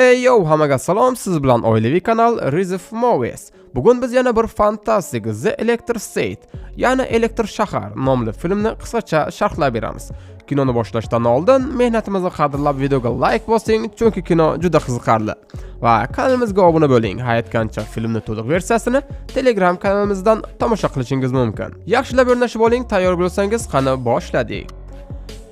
Hey yo, hammaga salom, siz bilan oilaviy kanal Rizif Movies. Bugun biz yana bir fantastik The Electric State, ya'ni Elektr shahar nomli filmni qisqacha sharhlab beramiz. Kinoni boshlashdan oldin mehnatimizni qadrlab videoga like bosing, chunki kino juda qiziqarli. Va kanalimizga obuna bo'ling. Hayotgancha filmni to'liq versiyasini Telegram kanalimizdan tomosha qilishingiz mumkin. Yaxshilab o'rnashib oling, tayyor bo'lsangiz qani boshladik.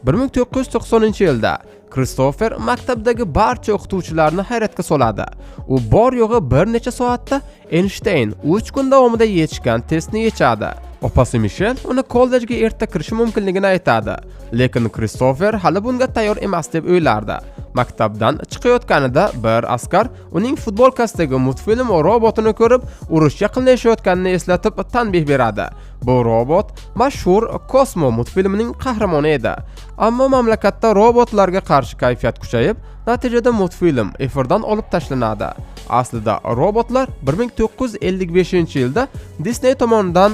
1990-yilda Kristofer maktabdagi barcha o'qituvchilarni hayratga soladi. U bor yo'g'i bir necha soatda Einstein 3 kun davomida yechgan testni yechadi. Opasi Michel uni kollejga erta kirishi mumkinligini aytadi, lekin Kristofer hali bunga tayyor emas deb o'ylardi. Maktabdan chiqayotganida bir askar uning futbolkasidagi multfilm robotini ko'rib, urush yaqinlashayotganini eslatib tanbeh beradi. Bu robot mashhur Cosmo multfilmining qahramoni edi. Ammo mamlakatda robotlarga qarshi kayfiyat kuchayib, natijada multfilm efirdan olib tashlanadi. Aslida robotlar 1955-yilda Disney tomonidan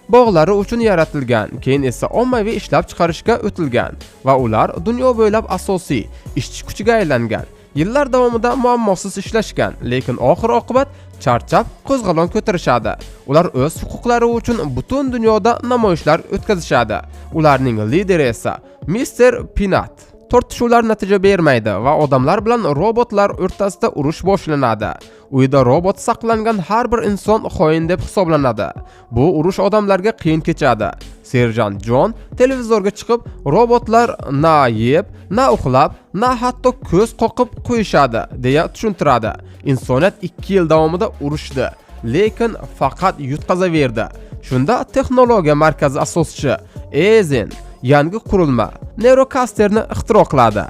bog'lari uchun yaratilgan, keyin esa ommaviy ishlab chiqarishga o'tilgan va ular dunyo bo'ylab asosiy ishchi kuchiga aylangan. Yillar davomida muammosiz ishlashgan, lekin oxir-oqibat charchab qo'zg'alon ko'tarishadi. Ular o'z huquqlari uchun butun dunyoda namoyishlar o'tkazishadi. Ularning lideri esa Mr. Peanut. Tortishuvlar natija bermaydi va odamlar bilan robotlar o'rtasida urush boshlanadi. Uyda robot saqlangan har bir inson xoin deb hisoblanadi. Bu urush odamlarga qiyin kechadi. Serjant John televizorga chiqib, robotlar na yeb, na uxlab, na hatto ko'z qoqib qo'yishadi deya tushuntiradi. Insoniyat 2 yil davomida urushdi, lekin faqat yutqazaverdi. Shunda texnologiya markazi asoschisi Ezen yangi qurilma Neurocasterni ixtiro qiladi.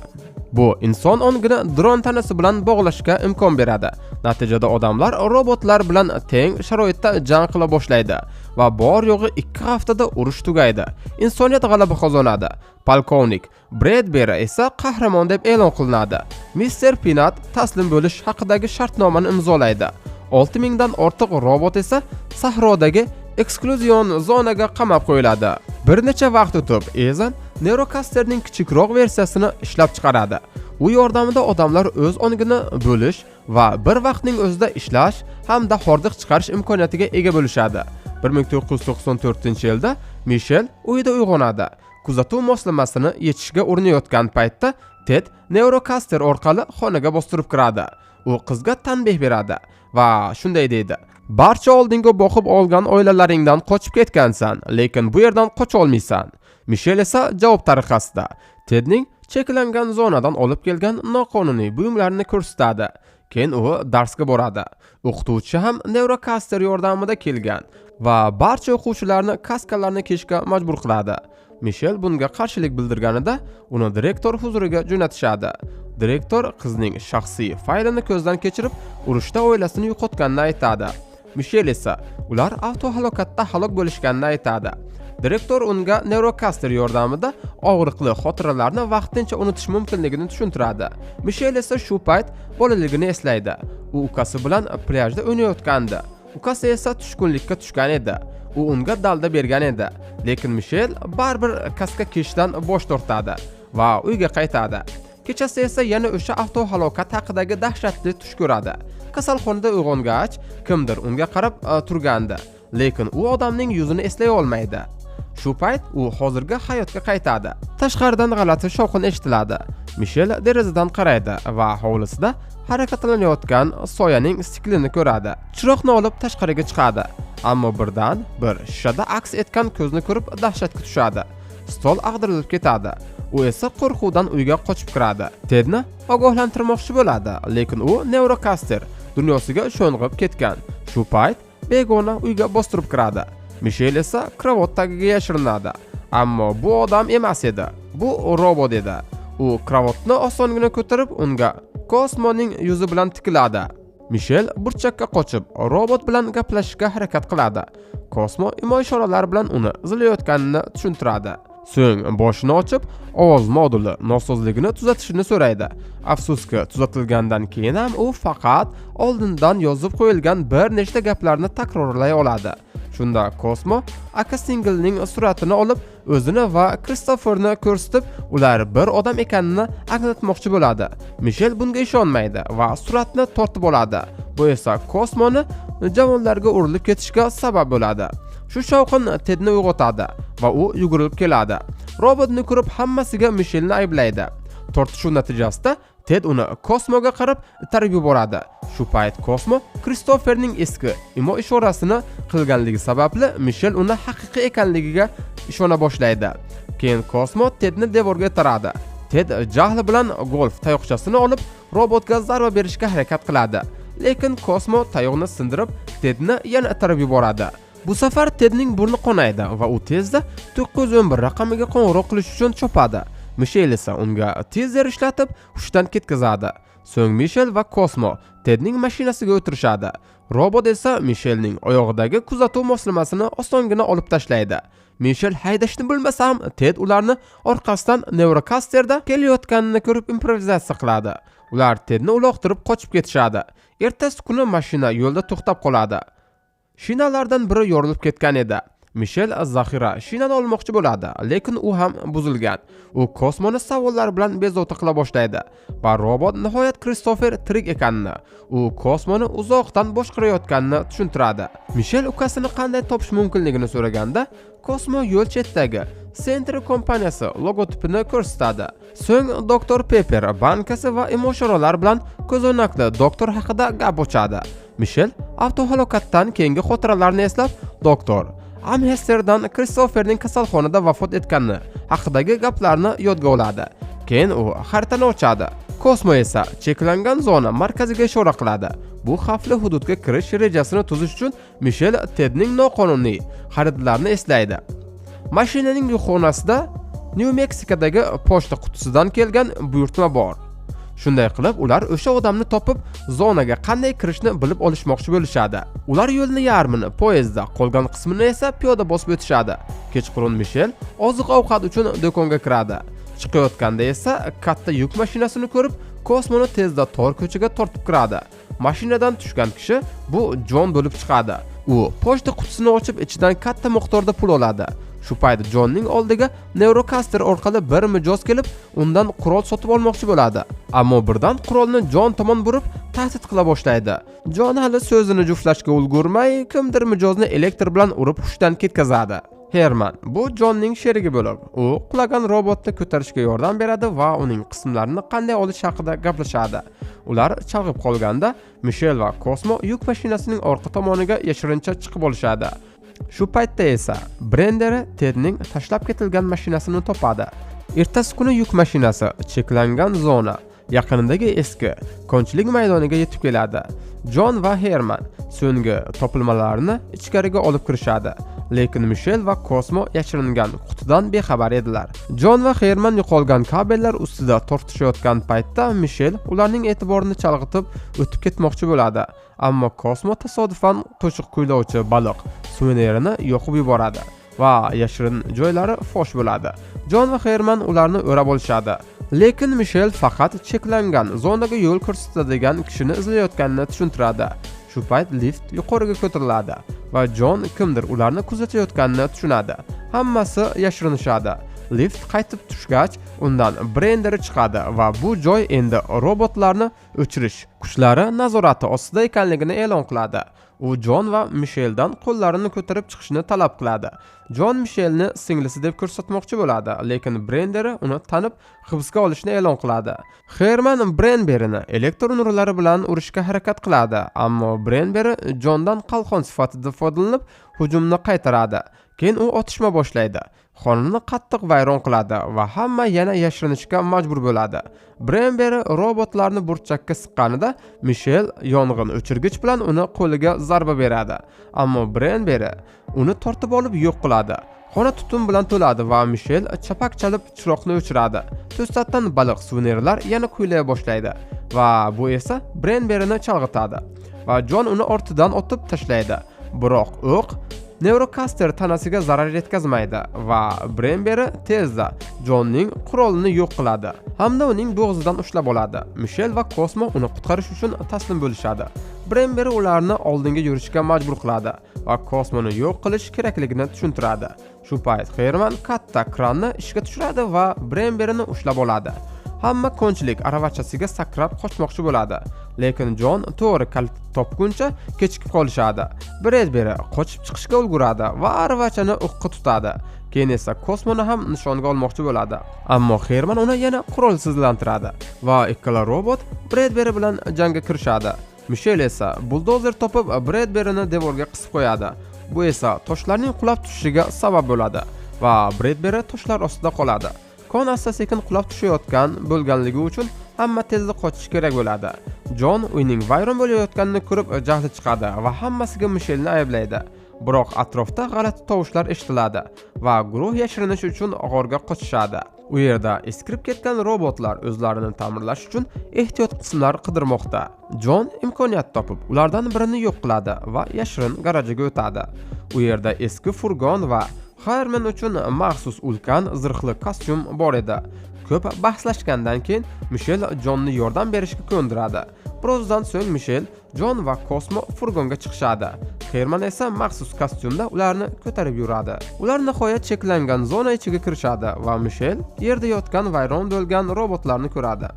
Bu inson ongini dron tanasi bilan bog'lashga imkon beradi. Natijada odamlar robotlar bilan teng sharoitda jang qila boshlaydi va bor yo'g'i 2 haftada urush tugaydi. Insoniyat g'alaba qozonadi. Polkovnik Bradbury esa qahramon deb e'lon qilinadi. Mr. Peanut taslim bo'lish haqidagi shartnomani imzolaydi. 6000 dan ortiq robot esa sahrodagi eksklyuzion zonaga qamab qo'yiladi. Bir necha vaqt o'tib, Ezen Neurocasterning kichikroq versiyasini ishlab chiqaradi. U yordamida odamlar o'z ongini bo'lish va bir vaqtning o'zida ishlash hamda hordiq chiqarish imkoniyatiga ega bo'lishadi. 1994-yilda Michel uyida uyg'onadi. Kuzatuv moslamasini yechishga urinayotgan paytda Ted Neurocaster orqali xonaga bostirib kiradi. U qizga tanbeh beradi va shunday deydi: "Barcha oldinga boqib olgan oilalaringdan qochib ketgansan, lekin bu yerdan qocha olmaysan." Michel esa javob tariqasida Tedning cheklangan zonadan olib kelgan noqonuniy buyumlarini ko'rsatadi. Keyin u darsga boradi. O'qituvchi ham Neurocaster yordamida kelgan va barcha o'quvchilarni kaskalarni kiyishga majbur qiladi. Michel bunga qarshilik bildirganida uni direktor huzuriga jo'natishadi. Direktor qizning shaxsiy faylini ko'zdan kechirib, urushda oilasini yo'qotganini aytadi. Michel esa ular avtohalokatda halok bo'lishganini aytadi. Direktor unga Neurocaster yordamida og'riqli xotiralarni vaqtincha unutish mumkinligini tushuntiradi. Michel esa shu payt bolaligini eslaydi. U ukasi bilan plyajda o'ynayotgandi. Ukasi esa tushkunlikka tushgan edi. U unga dalda bergan edi, lekin Michel baribir kaska kiyishdan bosh tortadi va uyga qaytadi. Kechasi esa yana o'sha avtohalokat haqidagi dahshatli tush ko'radi. Kasalxonada uyg'ongach, kimdir unga qarab turgandi, lekin u odamning yuzini eslay olmaydi. Shu payt u hozirgi hayotga qaytadi. Tashqaridan g'alati shovqin eshitiladi. Michel derazadan qaraydi va hovlisida harakatlanayotgan soyaning stiklini ko'radi. Chiroqni olib tashqariga chiqadi, ammo birdan bir shishada aks etgan ko'zni ko'rib dahshatga tushadi. Stol ag'darilib ketadi. U esa qo'rquvdan uyga qochib kiradi. Tedni ogohlantirmoqchi bo'ladi, lekin u Neurocaster dunyosiga sho'ng'ib ketgan. Shu payt begona uyga bostirib kiradi. Michel esa karavot tagiga yashirinadi. Ammo bu odam emas edi. Bu robot edi. U karavotni osongina ko'tarib, unga Cosmoning yuzi bilan tikiladi. Michel burchakka qochib, robot bilan gaplashishga harakat qiladi. Cosmo imo-ishoralar bilan uni izlayotganini tushuntiradi. So'ng boshini ochib, ovoz moduli nosozligini tuzatishini so'raydi. Afsuski, tuzatilgandan keyin ham u faqat oldindan yozib qo'yilgan bir nechta gaplarni takrorlay oladi. Shunda Cosmo aka singilning suratini olib, o'zini va Kristoferni ko'rsatib, ular bir odam ekanini anglatmoqchi bo'ladi. Mishel bunga ishonmaydi va suratni tortib oladi. Bu esa Kosmoni javonlarga urilib ketishga sabab bo'ladi. Shu shovqin Tedni uyg'otadi va u yugurib keladi. Robotni ko'rib hammasiga Mishelni ayblaydi. Tortishuv natijasida Ted uni Kosmoga qarab itarib yuboradi. Shu payt Kosmo Kristoferning eski imo-ishorasini qilganligi sababli Mishel uni haqiqiy ekanligiga ishona boshlaydi. Keyin Kosmo Tedni devorga itaradi. Ted jahli bilan golf tayoqchasini olib robotga zarba berishga harakat qiladi. Lekin Kosmo tayoqni sindirib, Tedni yana itarib yuboradi. Bu safar Tedning burni qonaydi va u tezda 911 raqamiga qo'ng'iroq qilish uchun chopadi. Mishel esa unga tezer ishlatib, hushdan ketkazadi. So'ng Mishel va Kosmo Tedning mashinasiga o'tirishadi. Robot esa Mishelning oyog'idagi kuzatuv moslamasini osongina olib tashlaydi. Mishel haydashni bilmasa ham Ted ularni orqasidan Neurocasterda kelayotganini ko'rib improvizatsiya qiladi. Ular Tedni uloqtirib qochib ketishadi. Ertasi kuni mashina yo'lda to'xtab qoladi. Shinalardan biri yorilib ketgan edi. Mishel zaxira shinani olmoqchi bo'ladi, lekin u ham buzilgan. U Kosmoni savollar bilan bezovta qila boshlaydi va robot nihoyat Kristofer tirik ekanini, u Kosmoni uzoqdan boshqarayotganini tushuntiradi. Mishel ukasini qanday topish mumkinligini so'raganda, Kosmo yo'l chetidagi Century kompaniyasi logotipini ko'rsatadi. So'ng Dr. Pepper bankasi va imo-ishoralar bilan ko'zoynakli doktor haqida gap ochadi. Mishel avtohalokatdan keyingi xotiralarni eslab, doktor Amhesterdan Kristoferning kasalxonada vafot etgani haqidagi gaplarni yodga oladi. Keyin u xaritani ochadi. Kosmo esa cheklangan zona markaziga ishora qiladi. Bu xavfli hududga kirish rejasini tuzish uchun Mishel Tedning noqonuniy xaridlarini eslaydi. Mashinaning yukxonasida New Mexikodagi pochta qutisidan kelgan buyurtma bor. Shunday qilib, ular o'sha odamni topib, zonaga qanday kirishni bilib olishmoqchi bo'lishadi. Ular yo'lni yarmini poyezdda, qolgan qismini esa piyoda bosib o'tishadi. Kechqurun Mishel oziq-ovqat uchun do'konga kiradi. Chiqayotganda esa katta yuk mashinasini ko'rib, Kosmoni tezda tor ko'chaga tortib kiradi. Mashinadan tushgan kishi bu Jon bo'lib chiqadi. U pochta qutisini ochib, ichidan katta miqdorda pul oladi. Shu payt Jonning oldiga Neurocaster orqali bir mijoz kelib, undan qurol sotib olmoqchi bo'ladi. Ammo birdan qurolni Jon tomon burib, tahdid qila boshlaydi. Jon hali so'zini juftlashga ulgurmay, kimdir mijozni elektr bilan urib hushdan ketkazadi. Herman bu Jonning sherigi bo'lib, u qulagan robotni ko'tarishga yordam beradi va uning qismlarini qanday olish haqida gaplashadi. Ular chalg'ib qolganda, Mishel va Kosmo yuk mashinasining orqa tomoniga yashirincha chiqib olishadi. Shu paytda esa Brenderi Tedning tashlab ketilgan mashinasini topadi. Ertasi kuni yuk mashinasi cheklangan zona yaqinidagi eski konchilik maydoniga yetib keladi. Jon va Herman so'nggi topilmalarni ichkariga olib kirishadi. Lekin Mishel va Kosmo yashiringan qutidan bexabar edilar. Jon va Herman yo'qolgan kabellar ustida tortishayotgan paytda Mishel ularning e'tiborini chalg'itib o'tib ketmoqchi bo'ladi. Ammo Kosmo tasodifan qo'shiq kuylovchi baliq suvenirini yoqib yuboradi va yashirin joylari fosh bo'ladi. Jon va Herman ularni o'rab olishadi. Lekin Mishel faqat cheklangan zonaga yo'l ko'rsatadigan kishini izlayotganini tushuntiradi. Shu payt lift yuqoriga ko'tariladi va Jon kimdir ularni kuzatayotganini tushunadi. Hammasi yashirinishadi. Lift qaytib tushgach, undan Brenderi chiqadi va bu joy endi robotlarni o'chirish kuchlari nazorati ostida ekanligini e'lon qiladi. U Jon va Misheldan qo'llarini ko'tarib chiqishni talab qiladi. Jon Mishelni singlisi deb ko'rsatmoqchi bo'ladi, lekin Brenderi uni tanib hibsga olishni e'lon qiladi. Herman Brenberini elektr nurlari bilan urishga harakat qiladi, ammo Brenberi Jondan qalqon sifatida foydalanib hujumni qaytaradi. Keyin u otishma boshlaydi. Xonani qattiq vayron qiladi va hamma yana yashirinishga majbur bo'ladi. Brenberi robotlarni burchakka siqqanida Mishel yong'in o'chirgich bilan uni qo'liga zarba beradi. Ammo Brenberi uni tortib olib yo'q qiladi. Xona tutun bilan to'ladi va Mishel chapak chalib chiroqni o'chiradi. To'satdan baliq suvenirlar yana kuylay boshlaydi va bu esa Brenberini chalg'itadi va Jon uni ortidan otib tashlaydi. Biroq o'q Neurocaster tanasiga zarar yetkazmaydi va Bremberi tezda Jonning qurolini yo'q qiladi hamda uning bo'g'zidan ushlab oladi. Mishel va Kosmo uni qutqarish uchun taslim bo'lishadi. Bremberi ularni oldinga yurishga majbur qiladi va Kosmoni yo'q qilish kerakligini tushuntiradi. Shu payt Herman katta kranni ishga tushiradi va Bremberini ushlab oladi. Hamma konchilik aravachasiga sakrab qochmoqchi bo'ladi, lekin Jon to'g'ri kalit topguncha kechikib qolishadi. Bredberi qochib chiqishga ulguradi va aravachani o'qqa tutadi. Keyin esa Kosmoni ham nishonga olmoqchi bo'ladi. Ammo Herman uni yana qurolsizlantiradi va ikkala robot Bredberi bilan jangga kirishadi. Mishel esa buldozer topib Bredberini devorga qisib qo'yadi. Bu esa toshlarning qulab tushishiga sabab bo'ladi va Bredberi toshlar ostida qoladi. Kon asta-sekin qulab tushayotgan bo'lganligi uchun hamma tezda qochish kerak bo'ladi. Jon uyning vayron bo'layotganini ko'rib jahli chiqadi va hammasiga Mishelni ayblaydi. Biroq atrofda g'alati tovushlar eshitiladi va guruh yashirinish uchun g'orga qochishadi. U yerda eskirib ketgan robotlar o'zlarini ta'mirlash uchun ehtiyot qismlar qidirmoqda. Jon imkoniyat topib, ulardan birini yo'q qiladi va yashirin garajiga o'tadi. U yerda eski furgon va Herman uchun maxsus ulkan zirhli kostyum bor edi. Ko'p bahslashgandan keyin Mishel Jonni yordam berishga ko'ndiradi. Birozdan so'ng Mishel, Jon va Kosmo furgonga chiqishadi. Herman esa maxsus kostyumda ularni ko'tarib yuradi. Ular nihoyat cheklangan zona ichiga kirishadi va Mishel yerda yotgan vayron bo'lgan robotlarni ko'radi.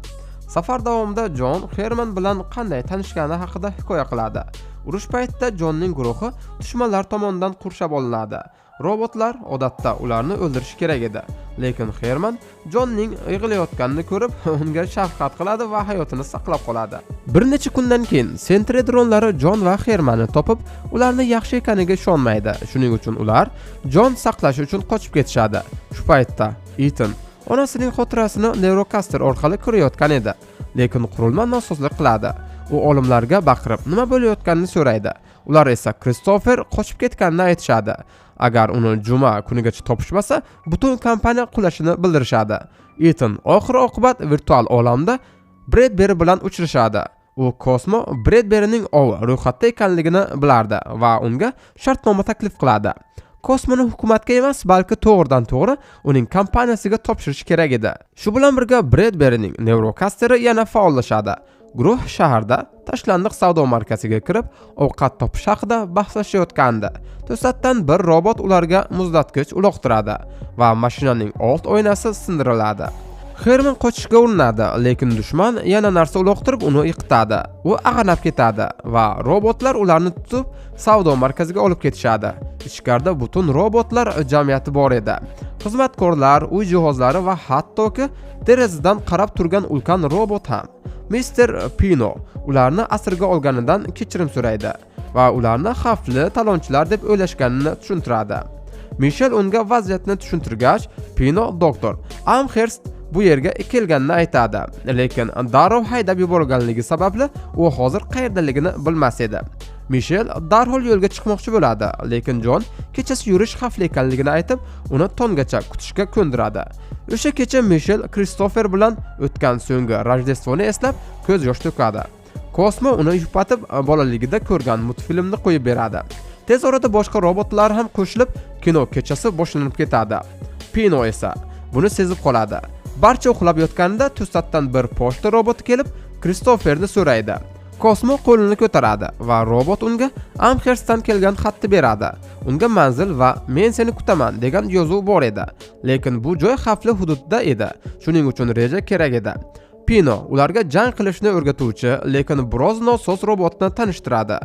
Safar davomida Jon Herman bilan qanday tanishgani haqida hikoya qiladi. Urush paytida Jonning guruhi dushmanlar tomonidan qurshab olinadi. Robotlar odatda ularni o'ldirish kerak edi, lekin Herman Jonning yig'layotganini ko'rib, unga shafqat qiladi va hayotini saqlab qoladi. Bir necha kundan keyin Sentredronlari Jon va Hermanni topib, ularni yaxshi ekaniga ishonmaydi. Shuning uchun ular Jon saqlash uchun qochib ketishadi. Shu paytda Ethan onasining xotirasini Neurocaster orqali ko'rayotgan edi, lekin qurilma nosozlik qiladi. U olimlarga baqirib, nima bo'layotganini so'raydi. Ular esa Kristofer qochib ketganini aytishadi. Agar uni juma kunigacha topishmasa, butun kompaniya qulashini bildirishadi. Ethan oxir-oqibat virtual olamda Bredberi bilan uchrashadi. U Kosmo Bredberining ovi ro'yxatda ekanligini bilardi va unga shartnoma taklif qiladi. Kosmoni hukumatga emas, balki to'g'ridan-to'g'ri uning kompaniyasiga topshirish kerak edi. Shu bilan birga Bredberining Neurocasteri yana faollashadi. Guruh shaharda tashlandiq savdo markaziga kirib, ovqat topish haqida bahslashayotgandi. To'satdan bir robot ularga muzlatkich uloqtiradi va mashinaning old oynasi sindiriladi. Herman qochishga urinadi, lekin dushman yana narsa uloqtirib uni yiqitadi. U ag'anab ketadi va robotlar ularni tutib savdo markaziga olib ketishadi. Ichkarida butun robotlar jamiyati bor edi. Xizmatkorlar, uy jihozlari va hattoki derazadan qarab turgan ulkan robot ham. Mr. Pino ularni asirga olganidan kechirim so'raydi va ularni xavfli talonchilar deb o'ylashganini tushuntiradi. Mishel unga vaziyatni tushuntirgach, Pino doktor Amherst bu yerga kelganini aytadi, lekin darrov haydab yuborganligi sababli u hozir qayerdaligini bilmas edi. Mishel darhol yo'lga chiqmoqchi bo'ladi, lekin Jon kechasi yurish xavfli ekanligini aytib, uni tonggacha kutishga ko'ndiradi. O'sha kecha Mishel Kristofer bilan o'tgan so'nggi Rojdestvoni eslab ko'z yosh to'kadi. Kosmo uni yupatib, bolaligida ko'rgan multfilmni qo'yib beradi. Tez orada boshqa robotlar ham qo'shilib, kino kechasi boshlanib ketadi. Pino esa buni sezib qoladi. Barcha uxlab yotganida to'satdan bir pochta roboti kelib, Kristoferni so'raydi. Kosmo qo'lini ko'taradi va robot unga Amherstdan kelgan xatni beradi. Unga manzil va men seni kutaman degan yozuv bor edi, lekin bu joy xavfli hududda edi. Shuning uchun reja kerak edi. Pino ularga jang qilishni o'rgatuvchi, lekin biroz nosoz robotni tanishtiradi.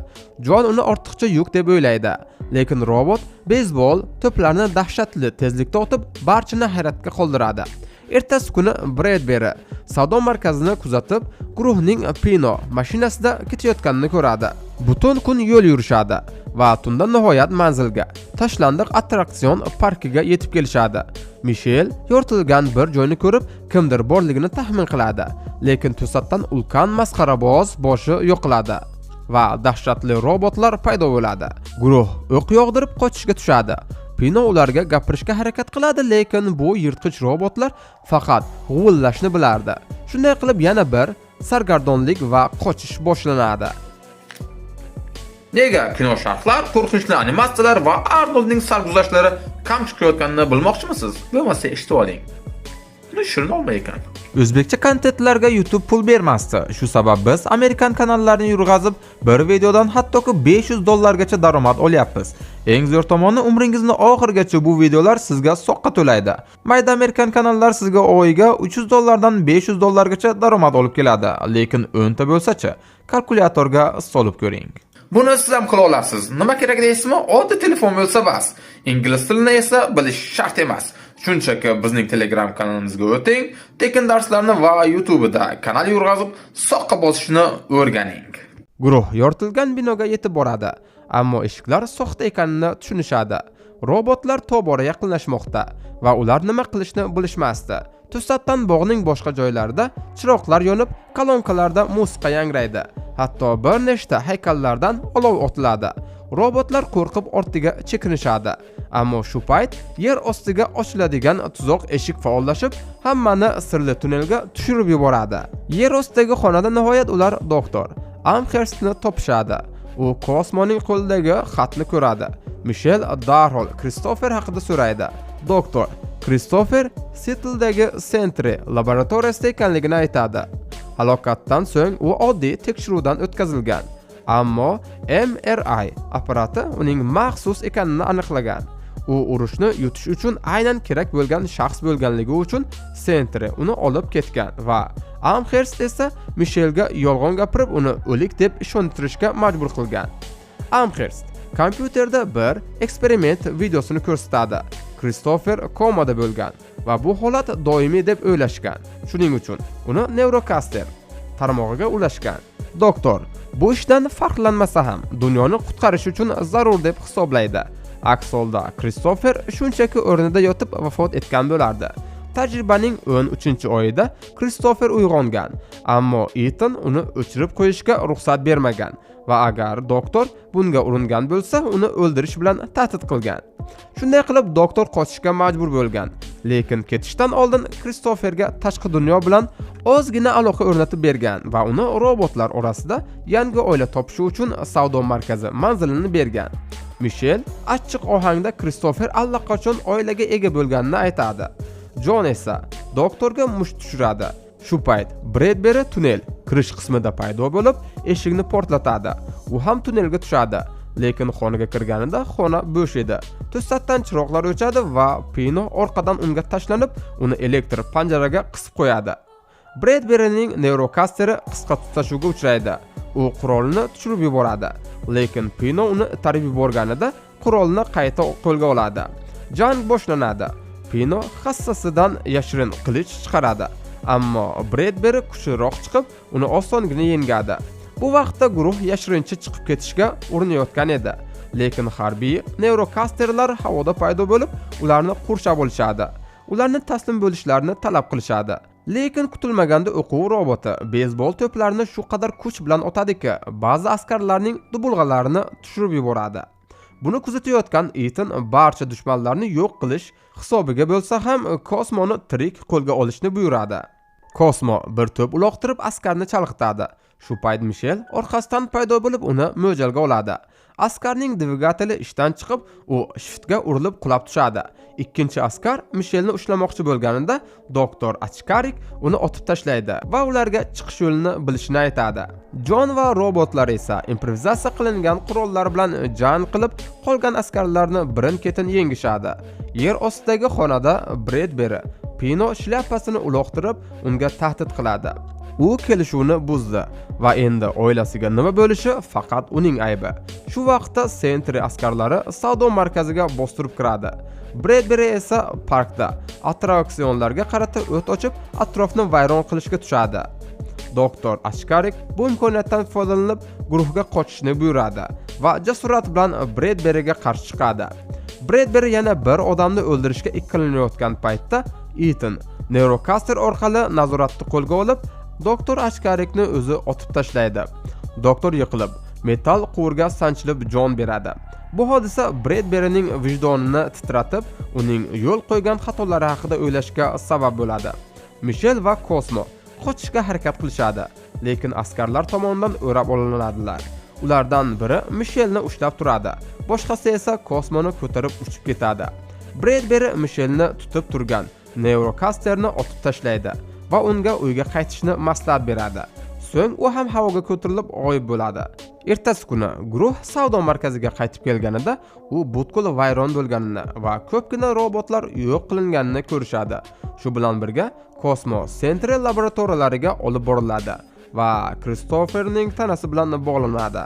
Jon uni ortiqcha yuk deb o'ylaydi, lekin robot beysbol to'plarni dahshatli tezlikda otib, barchani hayratga qoldiradi. Ertasi kuni Bredberi savdo markazini kuzatib, guruhning Pino mashinasida ketayotganini ko'radi. Butun kun yo'l yurishadi va tunda nihoyat manzilga, tashlandiq attraksion parkiga yetib kelishadi. Mishel yortilgan bir joyni ko'rib, kimdir borligini taxmin qiladi, lekin to'satdan ulkan masxaraboz boshi yo'qiladi va dahshatli robotlar paydo bo'ladi. Guruh o'q yog'dirib qochishga tushadi. Pino ularga gapirishga harakat qiladi, lekin bu yirtqich robotlar faqat g'uvillashni bilardi. Shunday qilib yana bir sargardonlik va qochish boshlanadi. Nega kino sharhlar, qo'rqinchli animatsiyalar va Arnoldning sarguzashtlari kam chiqayotganini bilmoqchimisiz? Bo'lmasa eshitib oling. Buni shirin olma ekan. O'zbekcha kontentlarga YouTube pul bermasdi. Shu sabab biz Amerikan kanallarni yurg'azib, bir videodan hattoki $500 gacha daromad olyapmiz. Eng zo'r tomoni, umringizni oxirigacha bu videolar sizga soqqa to'laydi. Mayda Amerikan kanallar sizga oyiga $300 dan $500 gacha daromad olib keladi. Lekin 10 ta bo'lsa-chi, kalkulyatorga solib ko'ring. Buni siz ham qila olasiz. Nima kerak deysizmi? Oddiy telefon bo'lsa bas. Ingliz tilini esa bilish shart emas. Shunchaki bizning Telegram kanalimizga o'ting, tekin darslarni va YouTube'da kanal yurg'azib, soqqa bosishni o'rganing. Guruh yoritilgan binoga yetib boradi, ammo eshiklar soxta ekanini tushunishadi. Robotlar tobora yaqinlashmoqda va ular nima qilishni bilishmasdi. To'satdan bog'ning boshqa joylarida chiroqlar yonib, kolonkalarda musiqa yangraydi. Hatto bir nechta haykallardan olov otiladi. Robotlar qo'rqib ortiga chekinishadi. Ammo shu payt yer ostiga ochiladigan tuzoq eshik faollashib, hammani sirli tunnelga tushirib yuboradi. Yer ostidagi xonada nihoyat ular doktor Amherstni topishadi. U Kosmoning qo'lidagi xatni ko'radi. Mishel darhol Kristofer haqida so'raydi. Doktor Kristofer Seattledagi Sentry laboratoriyasida ekanligini aytadi. Halokatdan so'ng u oddiy tekshiruvdan o'tkazilgan. Ammo MRI apparati uning maxsus ekanini aniqlagan. U urushni yutish uchun aynan kerak bo'lgan shaxs bo'lganligi uchun Sentry uni olib ketgan va Amherst esa Mishelga yolg'on gapirib uni o'lik deb ishontirishga majbur qilgan. Amherst kompyuterda bir eksperiment videosini ko'rsatadi. Kristofer komada bo'lgan va bu holat doimiy deb o'ylashgan. Shuning uchun uni Neurocaster tarmog'iga ulashgan. Doktor bu ishdan farqlanmasa ham dunyoni qutqarish uchun zarur deb hisoblaydi. Aks holda Kristofer shunchaki o'rnida yotib vafot etgan bo'lardi. Tajribaning 13-oyida Kristofer uyg'ongan, ammo Ethan uni o'chirib qo'yishga ruxsat bermagan va agar doktor bunga uringan bo'lsa, uni o'ldirish bilan tahdid qilgan. Shunday qilib doktor qochishga majbur bo'lgan, lekin ketishdan oldin Kristoferga tashqi dunyo bilan ozgina aloqa o'rnatib bergan va uni robotlar orasida yangi oila topishi uchun savdo markazi manzilini bergan. Mishel achchiq ohangda Kristofer allaqachon oilaga ega bo'lganini aytadi. Jon esa doktorga musht tushiradi. Shu payt Bredberi tunnel kirish qismida paydo bo'lib, eshikni portlatadi. U ham tunnelga tushadi, lekin xonaga kirganida xona bo'sh edi. To'satdan chiroqlar o'chadi va Pino orqadan unga tashlanib, uni elektr panjaraga qisib qo'yadi. Bredberining Neurocasteri qisqa tutashuvga uchraydi. U qurolni tushirib yuboradi, lekin Pino uni itarib yuborganida qurolni qayta qo'lga oladi. Jang boshlanadi. Pino hassasidan yashirin qilich chiqaradi, ammo Bredberi kuchliroq chiqib, uni osongina yengadi. Bu vaqtda guruh yashirincha chiqib ketishga urinayotgan edi, lekin harbiy Neurocasterlar havoda paydo bo'lib, ularni qurshab olishadi. Ularni taslim bo'lishlarini talab qilishadi. Lekin kutilmaganda o'quv roboti beysbol to'plarini shu qadar kuch bilan otadiki, ba'zi askarlarning dubulg'alarini tushirib yuboradi. Buni kuzatayotgan Ethan barcha dushmanlarni yo'q qilish hisobiga bo'lsa ham Kosmoni tirik qo'lga olishni buyuradi. Kosmo bir to'p uloqtirib askarni chalg'itadi. Shu payt Mishel orqasidan paydo bo'lib uni mo'ljalga oladi. Askarning dvigateli ishdan chiqib, u shiftga urilib qulab tushadi. Ikkinchi askar Mishelni ushlamoqchi bo'lganida doktor Achkarik uni otib tashlaydi va ularga chiqish yo'lini bilishini aytadi. Jon va robotlar esa improvizatsiya qilingan qurollar bilan jang qilib, qolgan askarlarni birin-ketin yengishadi. Yer ostidagi xonada Bredberi Pino shlyapasini uloqtirib, unga tahdid qiladi. U kelishuvni buzdi va endi oilasiga nima bo'lishi faqat uning aybi. Shu vaqtda Sentry askarlari savdo markaziga bostirib kiradi. Bredberi esa parkda attraksionlarga qarata o't ochib, atrofni vayron qilishga tushadi. Doktor Achkarik bu imkoniyatdan foydalanib guruhga qochishni buyuradi va jasorat bilan Bredberiga qarshi chiqadi. Bredberi yana bir odamni o'ldirishga ikkilanayotgan paytda Ethan Neurocaster orqali nazoratni qo'lga olib, doktor Achkarikni o'zi otib tashlaydi. Doktor yiqilib, metall quvurga sanchilib jon beradi. Bu hodisa Bredberining vijdonini titratib, uning yo'l qo'ygan xatolari haqida o'ylashga sabab bo'ladi. Mishel va Kosmo qochishga harakat qilishadi, lekin askarlar tomonidan o'rab olinadilar. Ulardan biri Michelni ushlab turadi, boshqasi esa Kosmoni ko'tarib uchib ketadi. Bradbury Michelni tutib turgan Neurocasterni otib tashlaydi va unga uyga qaytishni maslahat beradi. So'ng u ham havoga ko'tarilib g'oyib bo'ladi. Ertasi kuni guruh savdo markaziga qaytib kelganida u butkul vayron bo'lganini va ko'pgina robotlar yo'q qilinganini ko'rishadi. Shu bilan birga Cosmo Central laboratoriyalariga olib boriladi va Christopherning tanasi bilan bog'lanadi.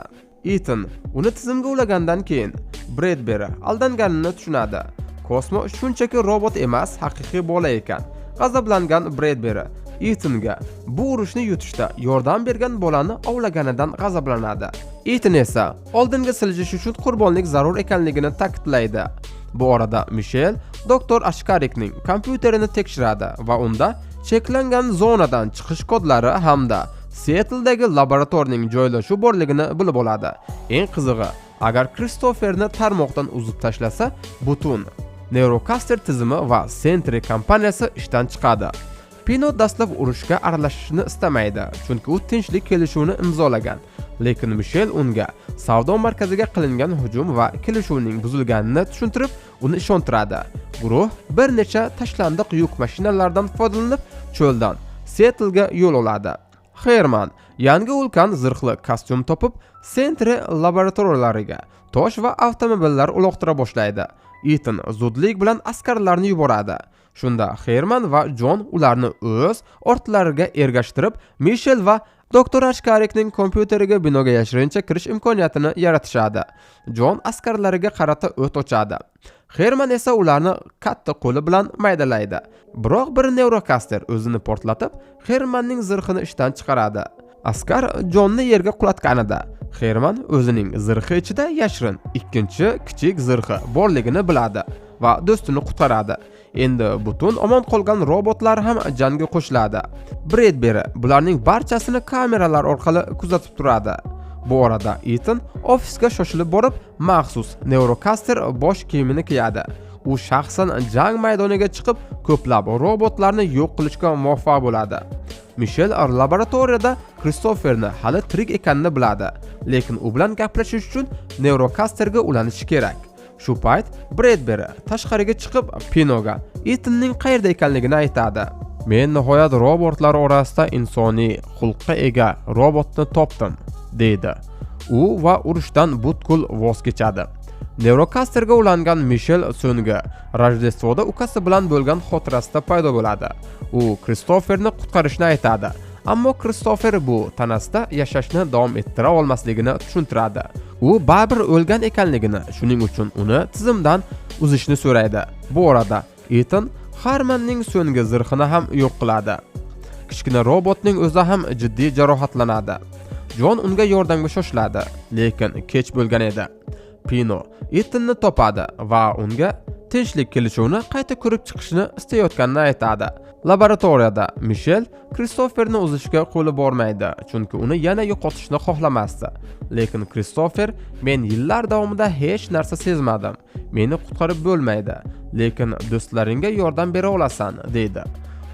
Ethan uni tizimga ulagandan keyin Bradbury aldanganini tushunadi. Cosmo shunchaki robot emas, haqiqiy bola ekan. G'azablangan Bradbury Ethan'ga bu urushni yutishda yordam bergan bolani ovlaganidan g'azablanadi. Ethan esa oldinga siljish uchun qurbonlik zarur ekanligini ta'kidlaydi. Bu orada Michel doktor Ashkarikning kompyuterini tekshiradi va unda cheklangan zonadan chiqish kodlari hamda Seattle'dagi laboratoriyaning joylashuvi borligini bilib oladi. Eng qizig'i, agar Christopherni tarmoqdan uzib tashlasa, butun Neurocaster tizimi va Sentry kompaniyasi ishdan chiqadi. Pino dastlab urushga aralashishni istamaydi, chunki u tinchlik kelishuvini imzolagan. Lekin Michel unga savdo markaziga qilingan hujum va kelishuvning buzilganini tushuntirib, uni ishontiradi. Guruh bir necha tashlandiq yuk mashinalardan foydalanib, cho'ldan Seattle'ga yo'l oladi. Herman yangi ulkan zirhli kostyum topib, Sentry laboratoriyalariga tosh va avtomobillar uloqtira boshlaydi. Ethan zudlik bilan askarlarni yuboradi. Shunda Herman va John ularni o'z ortlariga ergashtirib, Michel va doktor Ashkarikning kompyuteriga binoga yashirincha kirish imkoniyatini yaratishadi. John askarlariga qarata o't ochadi. Herman esa ularni katta qo'li bilan maydalaydi. Biroq bir Neurocaster o'zini portlatib, Hermanning zirhini ishdan chiqaradi. Askar Johnni yerga qulatganida Herman o'zining zirhi ichida yashirin ikkinchi kichik zirhi borligini biladi va do'stini qutqaradi. Endi butun omon qolgan robotlar ham jangga qo'shiladi. Bradbury bularning barchasini kameralar orqali kuzatib turadi. Bu orada Ethan ofisga shoshilib borib, maxsus Neurocaster bosh kiyimini kiyadi. U shaxsan jang maydoniga chiqib, ko'plab robotlarni yo'q qilishga muvaffaq bo'ladi. Michel laboratoriyada Christopherni hali tirik ekanini biladi, lekin u bilan gaplashish uchun Neurocasterga ulanishi kerak. Shu payt Bradbury tashqariga chiqib, Pinoga Ethanning qayerda ekanligini aytadi. Men nihoyat robotlar orasida insoniy xulqqa ega robotni topdim, deydi. U va urushdan butkul voz kechadi. Neurocasterga ulangan Michel so'nggi Rojdestvoda ukasi bilan bo'lgan xotirasida paydo bo'ladi. U Christopherni qutqarishni aytadi, ammo Christopher bu tanasida yashashni davom ettira olmasligini tushuntiradi. U baribir o'lgan ekanligini, shuning uchun uni tizimdan uzishni so'raydi. Bu orada Ethan Hermanning so'nggi zirhini ham yo'q qiladi. Kichkina robotning o'zi ham jiddiy jarohatlanadi. John unga yordamga shoshiladi, lekin kech bo'lgan edi. Pino Ethanni topadi va unga tinchlik kelishuvini qayta ko'rib chiqishni istayotganini aytadi. Laboratoriyada Michel Christopherni uzishga qo'li bormaydi, chunki uni yana yo'qotishni xohlamasdi. Lekin Christopher, men yillar davomida hech narsa sezmadim. Meni qutqarib bo'lmaydi, lekin do'stlaringga yordam bera olasan, deydi.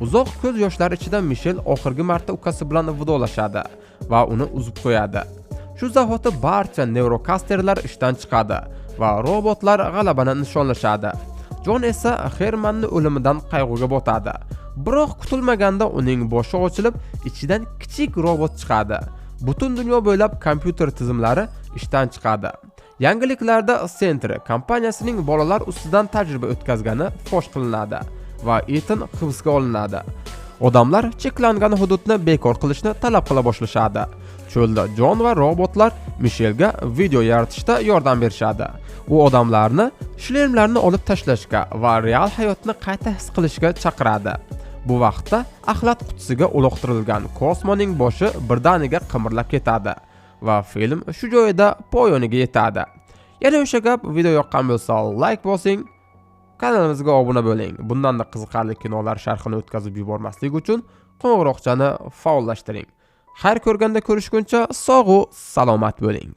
Uzoq ko'z yoshlar ichida Michel oxirgi marta ukasi bilan vidolashadi va uni uzib qo'yadi. Shu zahoti barcha Neurocasterlar ishdan chiqadi va robotlar g'alabani nishonlashadi. John esa Hermanning o'limidan qayg'uga botadi. Biroq kutilmaganda uning boshi ochilib, ichidan kichik robot chiqadi. Butun dunyo bo'ylab kompyuter tizimlari ishdan chiqadi. Yangiliklarda Sentry kompaniyasining bolalar ustidan tajriba o'tkazgani fosh qilinadi va Ethan hibsga olinadi. Odamlar cheklangan hududni bekor qilishni talab qila boshlashadi. Cho'lda John va robotlar Michelga video yaratishda yordam berishadi. U odamlarni shlemlarni olib tashlashga va real hayotni qayta his qilishga chaqiradi. Bu vaqtda axlat qutisiga uloqtirilgan Cosmoning boshi birdaniga qimirlab ketadi va film shu joyida poyoniga yetadi. Yana o'sha gap, video yoqqan bo'lsa like bosing, kanalimizga obuna bo'ling. Bundan-da qiziqarli kinolar sharhini o'tkazib yubormaslik uchun qo'ng'iroqchani faollashtiring. Xayr ko'rganda ko'rishguncha sog' va salomat bo'ling.